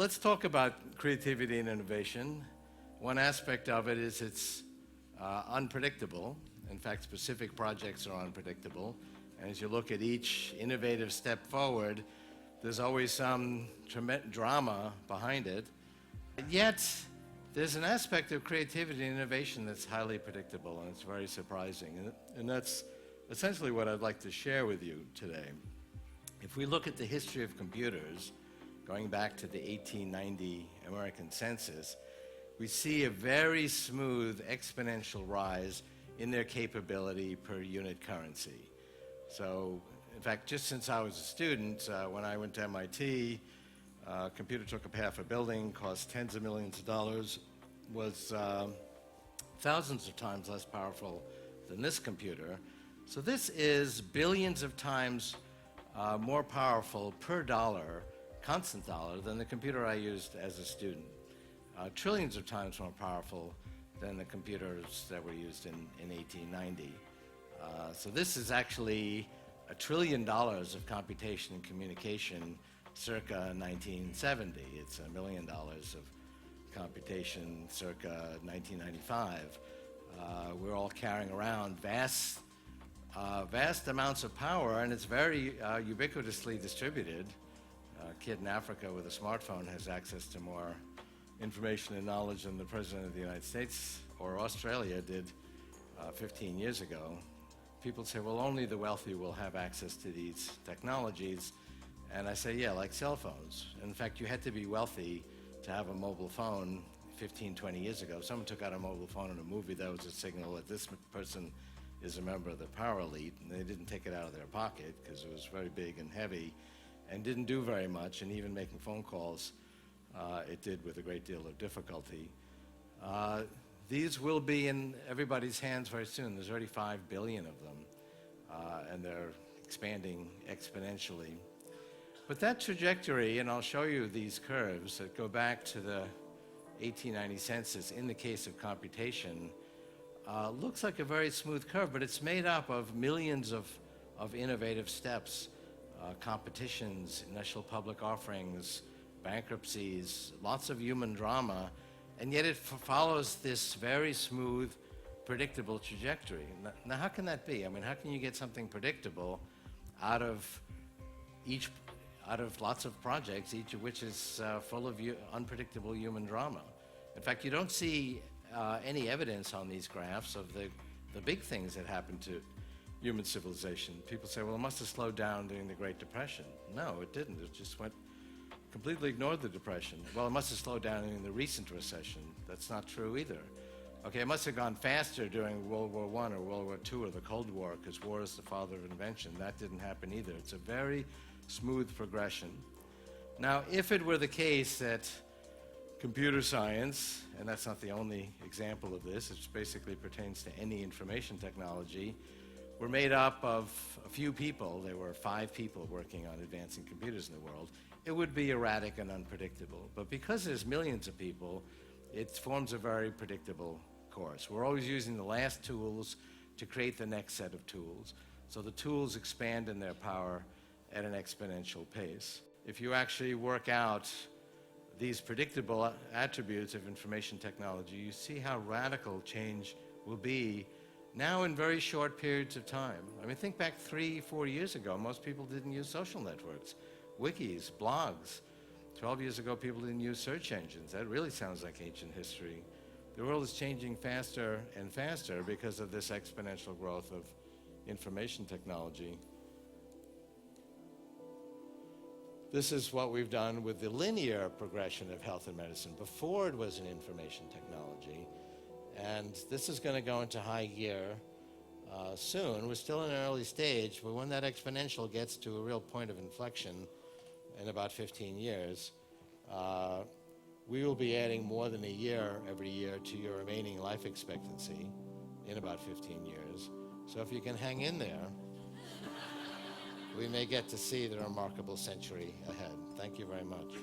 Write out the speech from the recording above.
let's talk about creativity and innovation. One aspect of it is it's unpredictable. In fact, specific projects are unpredictable. And as you look at each innovative step forward, there's always some drama behind it. Yet, there's an aspect of creativity and innovation that's highly predictable, and it's very surprising. And that's essentially what I'd like to share with you today. If we look at the history of computers, going back to the 1890 American census, we see a very smooth exponential rise in their capability per unit currency. So, in fact, just since I was a student, when I went to MIT, a computer took up half a building, cost tens of millions of dollars, was thousands of times less powerful than this computer. So this is billions of times more powerful per dollar, constant dollar, than the computer I used as a student. Trillions of times more powerful than the computers that were used in 1890. So this is actually $1 trillion of computation and communication circa 1970. It's $1 million of computation circa 1995. We're all carrying around vast amounts of power, and it's very ubiquitously distributed. A kid in Africa with a smartphone has access to more information and knowledge than the President of the United States or Australia did 15 years ago. People say, well, only the wealthy will have access to these technologies. And I say, yeah, like cell phones. In fact, you had to be wealthy to have a mobile phone 15, 20 years ago. If someone took out a mobile phone in a movie, that was a signal that this person is a member of the power elite, and they didn't take it out of their pocket because it was very big and heavy and didn't do very much, and even making phone calls, it did with a great deal of difficulty. These will be in everybody's hands very soon. There's already 5 billion of them, and they're expanding exponentially. But that trajectory, and I'll show you these curves that go back to the 1890 census in the case of computation, looks like a very smooth curve, but it's made up of millions of innovative steps, competitions, initial public offerings, bankruptcies, lots of human drama, and yet it follows this very smooth, predictable trajectory. Now, how can that be? I mean, how can you get something predictable out of lots of projects, each of which is full of unpredictable human drama? In fact, you don't see any evidence on these graphs of the big things that happened to human civilization. People say, well, it must have slowed down during the Great Depression. No, it didn't. It just completely ignored the Depression. Well, it must have slowed down in the recent recession. That's not true either. Okay, it must have gone faster during World War I or World War II or the Cold War, because war is the father of invention. That didn't happen either. It's a very smooth progression. Now, if it were the case that computer science, and that's not the only example of this, it basically pertains to any information technology, were made up of a few people, there were 5 people working on advancing computers in the world, it would be erratic and unpredictable. But because there's millions of people, it forms a very predictable course. We're always using the last tools to create the next set of tools. So the tools expand in their power at an exponential pace. If you actually work out these predictable attributes of information technology, you see how radical change will be now in very short periods of time. I mean, think back 3-4 years ago, most people didn't use social networks, wikis, blogs. 12 years ago, people didn't use search engines. That really sounds like ancient history. The world is changing faster and faster because of this exponential growth of information technology. This is what we've done with the linear progression of health and medicine. Before it was an information technology, and this is going to go into high gear soon. We're still in an early stage, but when that exponential gets to a real point of inflection in about 15 years, we will be adding more than a year every year to your remaining life expectancy in about 15 years. So if you can hang in there, we may get to see the remarkable century ahead. Thank you very much.